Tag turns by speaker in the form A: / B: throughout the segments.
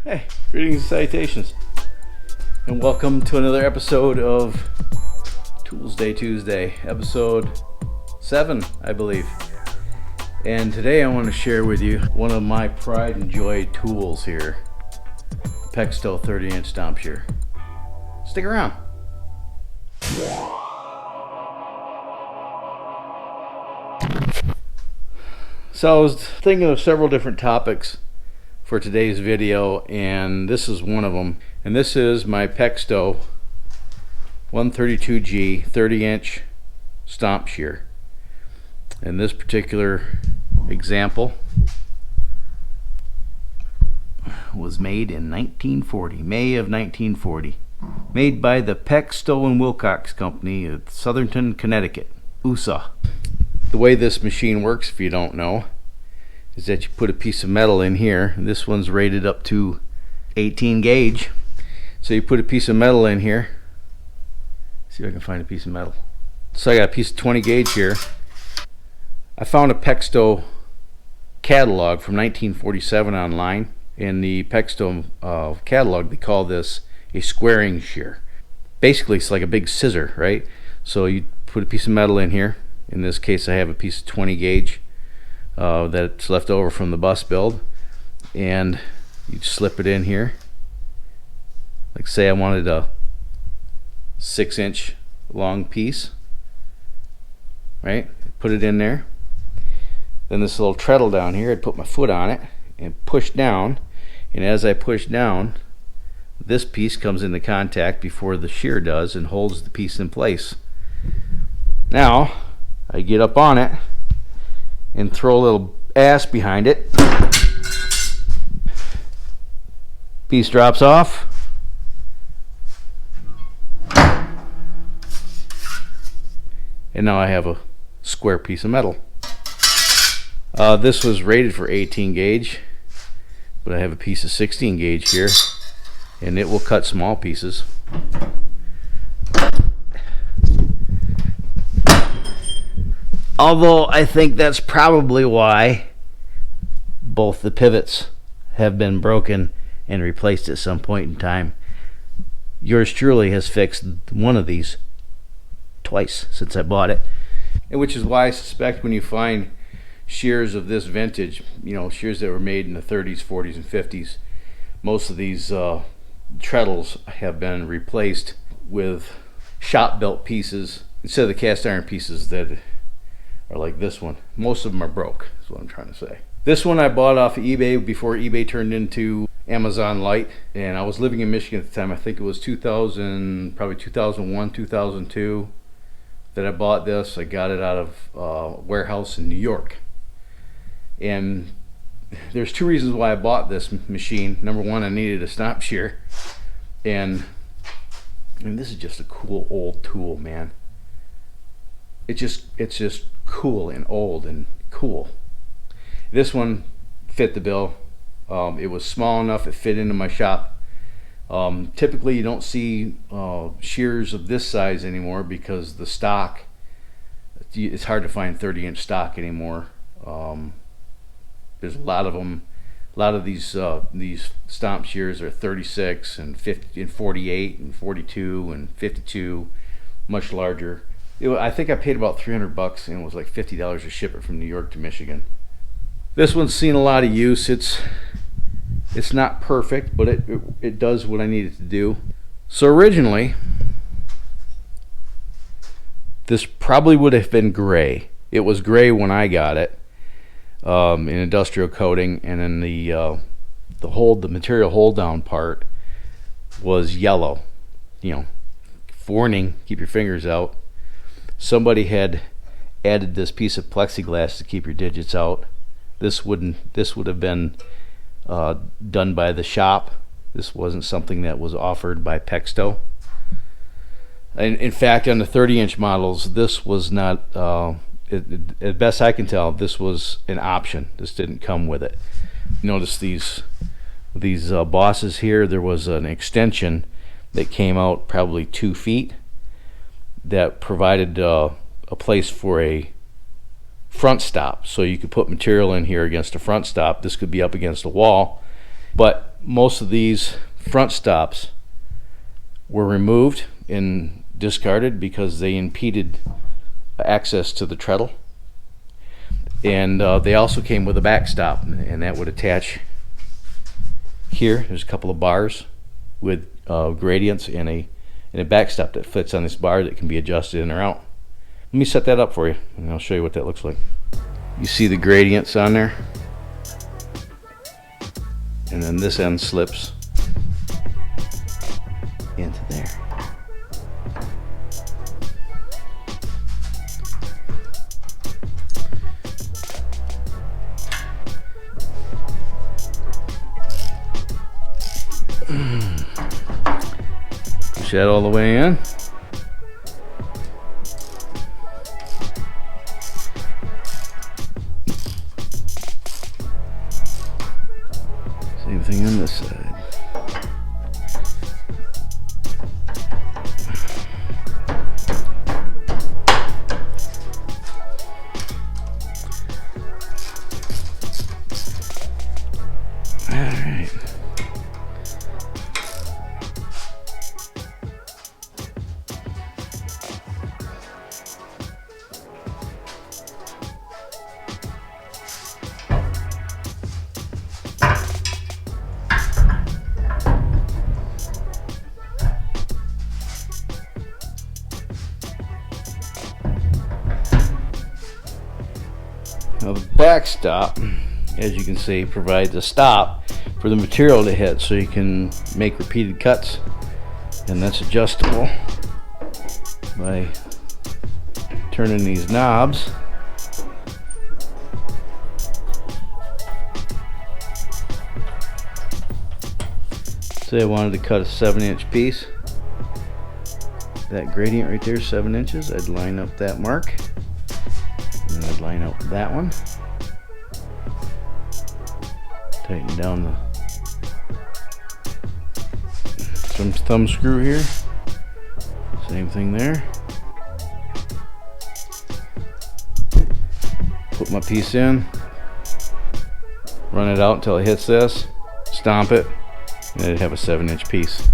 A: Hey, greetings and salutations, and welcome to another episode of Toolsday Tuesday, episode 7, I believe. And today I want to share with you one of my pride and joy tools here, Pexto 30-inch stomp shear. Stick around. So I was thinking of several different topics for today's video, and this is one of them. And this is my Pexto 132G 30-inch stomp shear. In this particular example was made in 1940, May of 1940. Made by the Pexto and Wilcox Company of Southernton, Connecticut, USA. The way this machine works, if you don't know, is that you put a piece of metal in here. This one's rated up to 18 gauge. So you put a piece of metal in here. See if I can find a piece of metal. So I got a piece of 20 gauge here. I found a Pexto catalog from 1947 online. In the Pexto catalog, they call this a squaring shear. Basically, it's like a big scissor, right? So you put a piece of metal in here. In this case, I have a piece of 20 gauge that's left over from the bus build, and you slip it in here. Like, say I wanted a 6-inch long piece, right? Put it in there. Then this little treadle down here, I'd put my foot on it and push down, and as I push down, this piece comes into contact before the shear does and holds the piece in place. Now I get up on it and throw a little ass behind it. Piece drops off. And now I have a square piece of metal. This was rated for 18 gauge, but I have a piece of 16 gauge here, and it will cut small pieces. Although I think that's probably why both the pivots have been broken and replaced at some point in time. Yours truly has fixed one of these twice since I bought it. And which is why I suspect when you find shears of this vintage, you know, shears that were made in the 30s, 40s, and 50s, most of these treadles have been replaced with shop-built pieces instead of the cast iron pieces that are like this one. Most of them are broke, is what I'm trying to say. This one I bought off of eBay before eBay turned into Amazon Lite, and I was living in Michigan at the time. I think it was 2000, probably 2001, 2002 that I bought this. I got it out of a warehouse in New York. And there's two reasons why I bought this machine. Number one, I needed a stomp shear, and this is just a cool old tool, man. It's just cool and old and cool. This one fit the bill. It was small enough, it fit into my shop. Typically you don't see shears of this size anymore because the stock, it's hard to find 30-inch stock anymore. There's a lot of them. A lot of these stomp shears are 36 and 50 and 48 and 42 and 52, much larger. I think I paid about $300 and it was like $50 to ship it from New York to Michigan. This one's seen a lot of use. It's not perfect, but it does what I need it to do. So originally, this probably would have been gray. It was gray when I got it, in industrial coating, and then the material hold down part was yellow. You know, warning, keep your fingers out. Somebody had added this piece of plexiglass to keep your digits out. This would have been done by the shop. This wasn't something that was offered by Pexto. And in fact, on the 30-inch models, this was not, as best I can tell, this was an option. This didn't come with it. Notice these bosses here. There was an extension that came out probably 2 feet that provided a place for a front stop, so you could put material in here against a front stop. This could be up against a wall, but most of these front stops were removed and discarded because they impeded access to the treadle. And they also came with a backstop, and that would attach here. There's a couple of bars with gradients and a backstop that fits on this bar that can be adjusted in or out. Let me set that up for you, and I'll show you what that looks like. You see the gradients on there, and then this end slips into there. Push that all the way in. Same thing on this side. Alright. Now the backstop, as you can see, provides a stop for the material to hit, so you can make repeated cuts, and that's adjustable by turning these knobs. Say I wanted to cut a 7-inch piece. That gradient right there, 7 inches, I'd line up that mark. And I'd line up that one. Tighten down the thumb screw here. Same thing there. Put my piece in. Run it out until it hits this. Stomp it. And I'd have a 7-inch piece.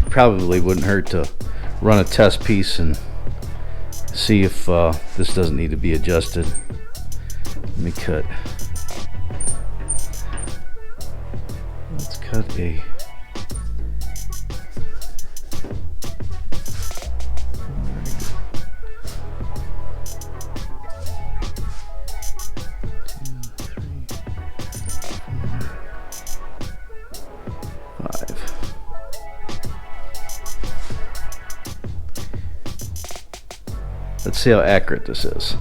A: Probably wouldn't hurt to run a test piece and see if this doesn't need to be adjusted. Let me cut. Let's cut a Let's see how accurate this is.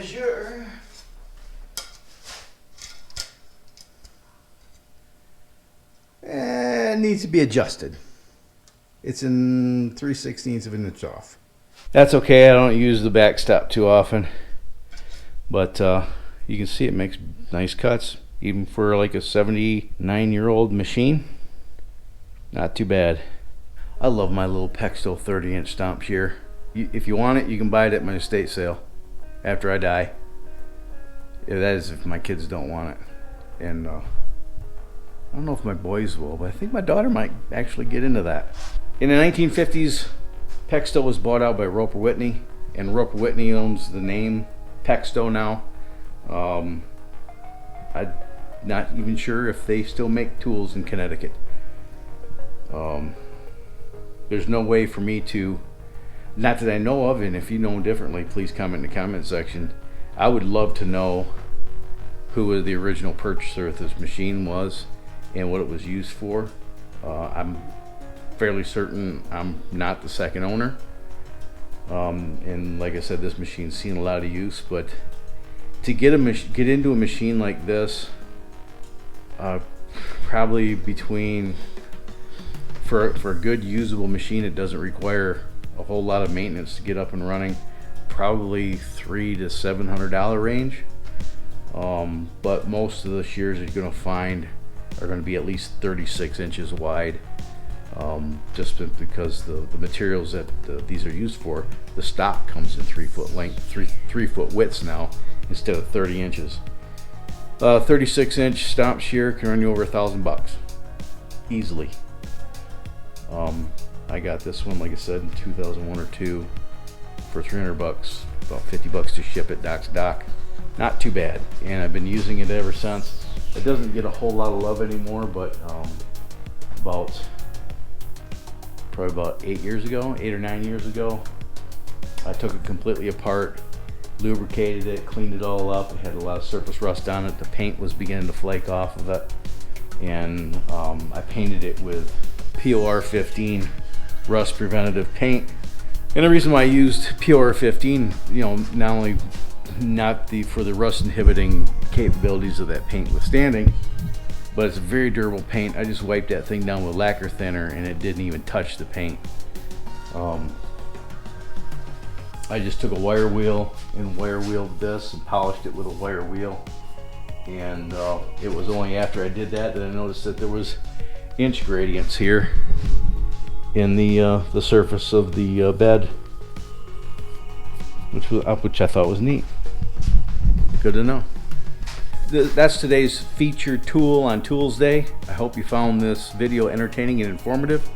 A: Sure. It needs to be adjusted. It's in 3/16 of an inch off. That's okay. I don't use the backstop too often, but you can see it makes nice cuts, even for like a 79-year-old machine. Not too bad. I love my little Pexto 30-inch stomp shear. If you want it, you can buy it at my estate sale after I die. Yeah, that is if my kids don't want it. And I don't know if my boys will, but I think my daughter might actually get into that. In the 1950s, Pexto was bought out by Roper Whitney, and Roper Whitney owns the name Pexto now. I'm not even sure if they still make tools in Connecticut. There's no way for me to, not that I know of, and if you know differently, please comment in the comment section. I would love to know who the original purchaser of this machine was and what it was used for. I'm fairly certain I'm not the second owner. And like I said, this machine's seen a lot of use, but to get into a machine like this, probably for a good usable machine, it doesn't require a whole lot of maintenance to get up and running. Probably $300 to $700 range. But most of the shears that you're going to find are going to be at least 36 inches wide. Just because the materials that these are used for, the stock comes in 3 foot length, 3 foot widths now instead of 30 inches. 36 inch stomp shear can run you over $1,000 easily. I got this one, like I said, in 2001 or 2 for $300, about $50 to ship it dock to dock. Not too bad, and I've been using it ever since. It doesn't get a whole lot of love anymore, but probably about 8 or 9 years ago, I took it completely apart, lubricated it, cleaned it all up. It had a lot of surface rust on it. The paint was beginning to flake off of it, and I painted it with POR 15 rust preventative paint. And the reason why I used POR 15, not only for the rust inhibiting capabilities of that paint withstanding, but it's a very durable paint. I just wiped that thing down with lacquer thinner and it didn't even touch the paint. I just took a wire wheel and wire wheeled this and polished it with a wire wheel, and it was only after I did that I noticed that there was inch gradients here in the surface of the bed, which I thought was neat. Good to know. That's today's featured tool on Toolsday. I hope you found this video entertaining and informative,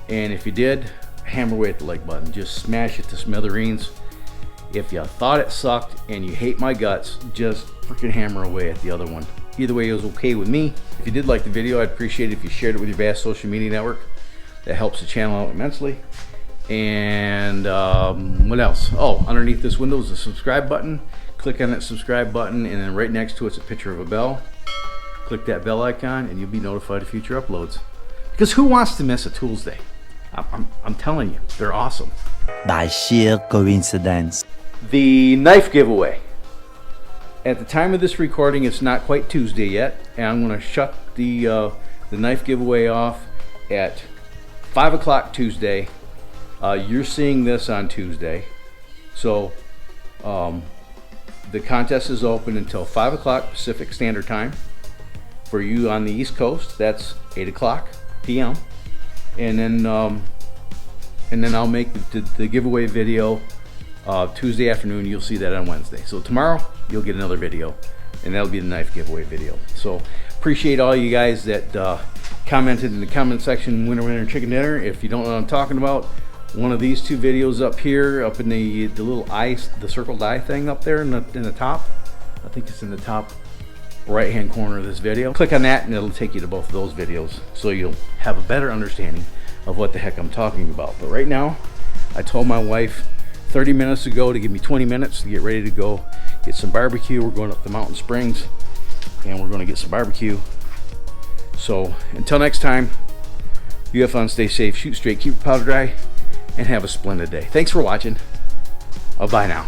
A: and if you did, hammer away at the like button. Just smash it to smithereens. If you thought it sucked and you hate my guts, just freaking hammer away at the other one. Either way, it was okay with me. If you did like the video, I'd appreciate it if you shared it with your vast social media network. That helps the channel out immensely. And what else? Oh, underneath this window is a subscribe button. Click on that subscribe button, and then right next to it's a picture of a bell. Click that bell icon and you'll be notified of future uploads. Because who wants to miss a Toolsday? I'm telling you, they're awesome.
B: By sheer coincidence.
A: The knife giveaway. At the time of this recording, it's not quite Tuesday yet, and I'm going to shut the knife giveaway off at 5 o'clock Tuesday. You're seeing this on Tuesday, so the contest is open until 5 o'clock Pacific Standard Time. For you on the East Coast, that's 8 o'clock p.m. And then I'll make the giveaway video Tuesday afternoon. You'll see that on Wednesday. So tomorrow you'll get another video, and that'll be the knife giveaway video. So appreciate all you guys that commented in the comment section, winner chicken dinner. If you don't know what I'm talking about, one of these two videos up here, up in the little eye, the circled eye thing up there in the top, I think it's in the top right hand corner of this video. Click on that and it'll take you to both of those videos, so you'll have a better understanding of what the heck I'm talking about. But right now, I told my wife 30 minutes ago to give me 20 minutes to get ready to go get some barbecue. We're going up to Mountain Springs and we're going to get some barbecue. So until next time, you have fun, stay safe, shoot straight, keep your powder dry, and have a splendid day. Thanks for watching. Bye now.